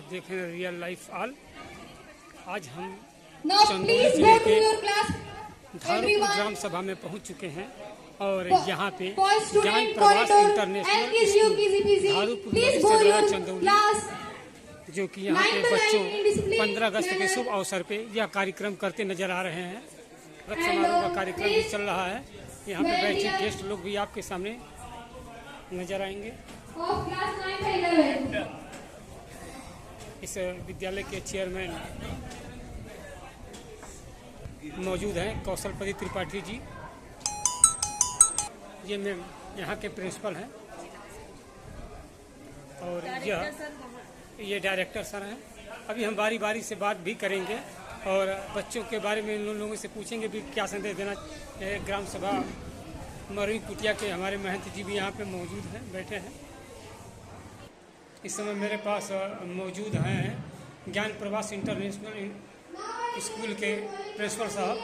आप देख रहे हैं रियल लाइफ ऑल। आज हम Now चंदौली please जिले go to के your class. धारुपुर Everyone, ग्राम सभा में पहुंच चुके हैं और यहाँ पे for ज्ञान student प्रवास corridor, international LKG, school UKG, Dharupur please में go चल रहा your चंदौली, class. जो कि यहाँ पे Line to बच्चों line in discipline 15 अगस्त के manner. शुभ अवसर पे यह कार्यक्रम करते नजर आ रहे हैं। रथ And, समारोह का कार्यक्रम भी please, चल रहा है। यहाँ पे very बैठे dear- गेस्ट लोग भी आपके सामने नजर आएंगे। Of class 9 to 11. इस विद्यालय के चेयरमैन मौजूद हैं कौशलपति त्रिपाठी जी। ये मैम यहाँ के प्रिंसिपल हैं और ये डायरेक्टर सर हैं। अभी हम बारी बारी से बात भी करेंगे और बच्चों के बारे में उन लोगों से पूछेंगे भी क्या संदेश देना। ग्राम सभा मरुई कुटिया के हमारे महंत जी भी यहाँ पे मौजूद हैं, बैठे हैं। इस समय मेरे पास मौजूद हैं ज्ञान प्रवास इंटरनेशनल स्कूल के प्रिंसिपल साहब।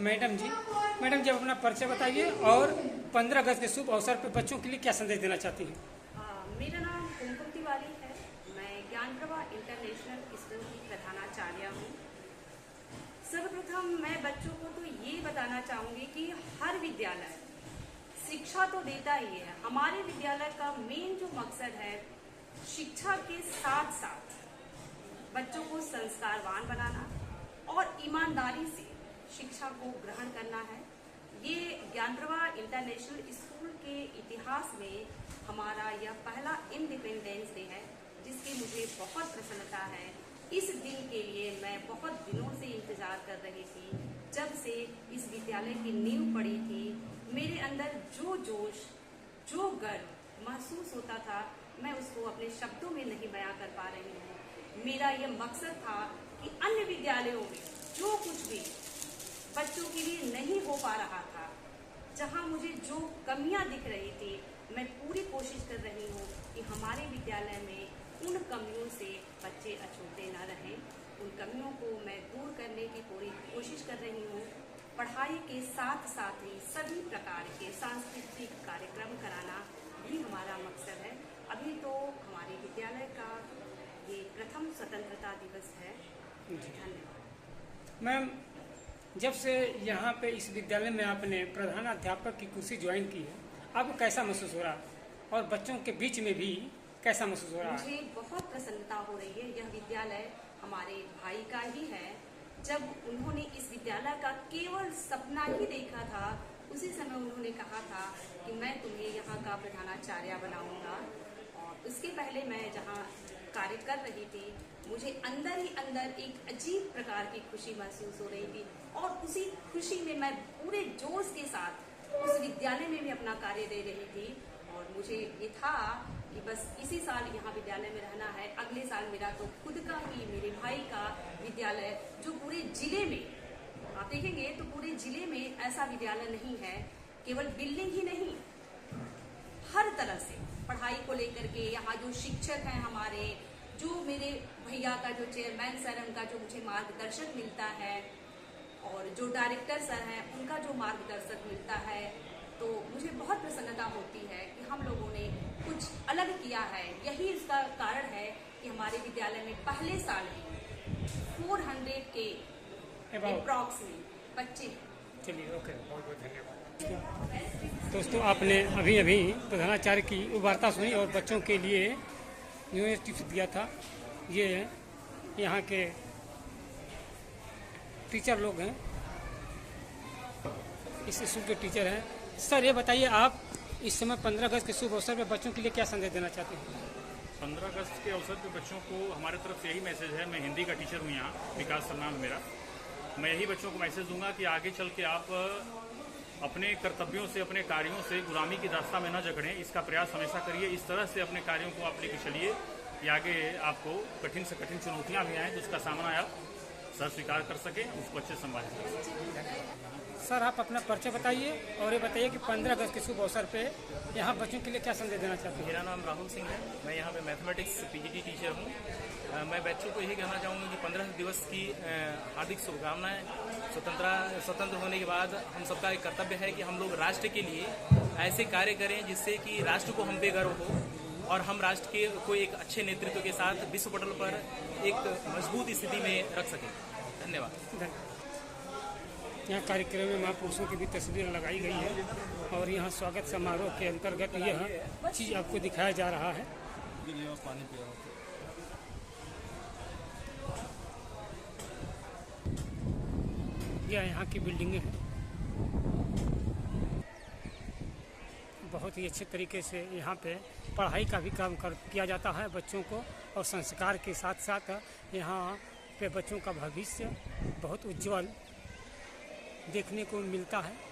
मैडम जी अपना परिचय बताइए और 15 अगस्त के शुभ अवसर पर बच्चों के लिए क्या संदेश देना चाहती हैं? मेरा नाम कुमकुम तिवारी है। मैं ज्ञान प्रवाह इंटरनेशनल स्कूल की प्रधानाचार्य हूँ। सर्वप्रथम मैं बच्चों को तो ये बताना चाहूँगी कि हर विद्यालय शिक्षा तो देता ही है। हमारे विद्यालय का मेन जो मकसद है शिक्षा के साथ साथ बच्चों को संस्कारवान बनाना और ईमानदारी से शिक्षा को ग्रहण करना है। ये ज्ञान प्रवाह इंटरनेशनल स्कूल के इतिहास में हमारा यह पहला इंडिपेंडेंस डे है, जिसकी मुझे बहुत प्रसन्नता है। इस दिन के लिए मैं बहुत दिनों से इंतजार कर रही थी। जब से इस विद्यालय की नींव पड़ी थी, मेरे अंदर जो जोश, जो गर्व महसूस होता था, मैं उसको अपने शब्दों में नहीं बयां कर पा रही हूँ। मेरा यह मकसद था कि अन्य विद्यालयों में जो कुछ भी बच्चों के लिए नहीं हो पा रहा था, जहाँ मुझे जो कमियां दिख रही थी, मैं पूरी कोशिश कर रही हूँ कि हमारे विद्यालय में उन कमियों से बच्चे अछूते न रहें। उन कमियों को मैं दूर करने की पूरी कोशिश कर रही हूँ। पढ़ाई के साथ साथ ही सभी प्रकार के सांस्कृतिक कार्यक्रम कराना भी हमारा मकसद है। अभी तो हमारे विद्यालय का ये प्रथम स्वतंत्रता दिवस है। धन्यवाद। मैम, जब से यहाँ पे इस विद्यालय में आपने प्रधान अध्यापक की कुर्सी ज्वाइन की है, आपको कैसा महसूस हो रहा है और बच्चों के बीच में भी कैसा महसूस हो रहा है? मुझे बहुत प्रसन्नता हो रही है। यह विद्यालय हमारे भाई का ही है। जब उन्होंने इस विद्यालय का केवल सपना ही देखा था, उसी समय उन्होंने कहा था कि मैं तुम्हें यहाँ का प्रधानाचार्य बनाऊंगा। और उसके पहले मैं जहाँ कार्य कर रही थी, मुझे अंदर ही अंदर एक अजीब प्रकार की खुशी महसूस हो रही थी और उसी खुशी में मैं पूरे जोश के साथ उस विद्यालय में भी अपना कार्य दे रही थी। और मुझे ये था कि बस इसी साल यहाँ विद्यालय में रहना है। अगले साल मेरा तो खुद का ही, मेरे भाई का विद्यालय, जो पूरे जिले में आप देखेंगे तो पूरे जिले में ऐसा विद्यालय नहीं है। केवल बिल्डिंग ही नहीं, हर तरह से पढ़ाई को लेकर के यहाँ जो शिक्षक हैं हमारे, जो मेरे भैया का जो चेयरमैन सर है, उनका जो मुझे मार्गदर्शन मिलता है, और जो डायरेक्टर सर हैं उनका जो मार्गदर्शन मिलता है, तो मुझे बहुत प्रसन्नता होती है कि हम लोगों ने कुछ अलग किया है। यही इसका कारण है कि हमारे विद्यालय में पहले साल ही 400 के अप्रॉक्स में बच्चे। चलिए, ओके, बहुत बहुत धन्यवाद। दोस्तों, आपने अभी अभी प्रधानाचार्य की वार्ता सुनी और बच्चों के लिए यूनिवर्सिटी टिप्स दिया था। ये यहाँ के टीचर लोग हैं, इस स्कूल के टीचर हैं। सर, ये बताइए, आप इस समय 15 अगस्त के शुभ अवसर पर बच्चों के लिए क्या संदेश देना चाहते हैं? 15 अगस्त के अवसर पर बच्चों को हमारे तरफ से यही मैसेज है। मैं हिंदी का टीचर हूँ यहाँ, विकास सर नाम मेरा। मैं यही बच्चों को मैसेज दूंगा कि आगे चल के आप अपने कर्तव्यों से, अपने कार्यों से गुलामी की रास्ता में न जकड़ें। इसका प्रयास हमेशा करिए। इस तरह से अपने कार्यों को आप लेकर चलिए कि आगे आपको कठिन से कठिन चुनौतियाँ भी आएँ तो उसका सामना आप सर स्वीकार कर सकें, उसको अच्छे संभाल सकें। सर, आप अपना परिचय बताइए और ये बताइए कि 15 अगस्त के शुभ अवसर पे यहाँ बच्चों के लिए क्या संदेश देना चाहते हैं? मेरा नाम राहुल सिंह है। मैं यहाँ पे मैथमेटिक्स पीजीटी टीचर हूँ। मैं बच्चों को यही कहना चाहूँगा कि 15 दिवस की हार्दिक शुभकामनाएं। स्वतंत्र होने के बाद हम सबका एक कर्तव्य है कि हम लोग राष्ट्र के लिए ऐसे कार्य करें जिससे कि राष्ट्र को हम पे गर्व हो और हम राष्ट्र के को एक अच्छे नेतृत्व के साथ विश्व पटल पर एक मजबूत स्थिति में रख सकें। धन्यवाद। यहाँ कार्यक्रम में महापुरुषों की भी तस्वीर लगाई गई है और यहाँ स्वागत समारोह के अंतर्गत यह चीज़ आपको दिखाया जा रहा है। यह यहाँ की बिल्डिंगें हैं, बहुत ही अच्छे तरीके से यहाँ पे पढ़ाई का भी काम किया जाता है बच्चों को, और संस्कार के साथ साथ यहाँ पे बच्चों का भविष्य बहुत उज्जवल देखने को मिलता है।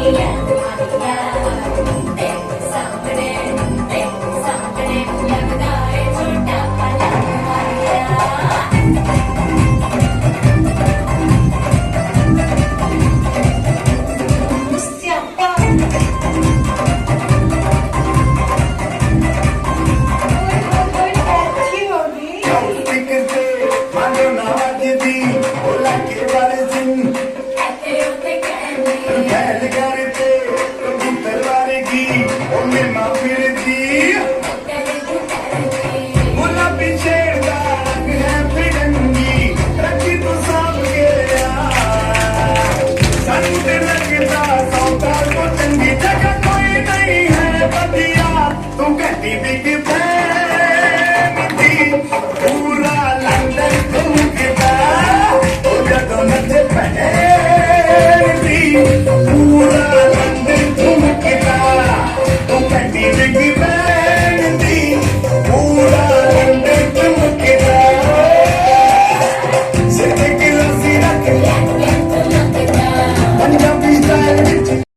Yeah.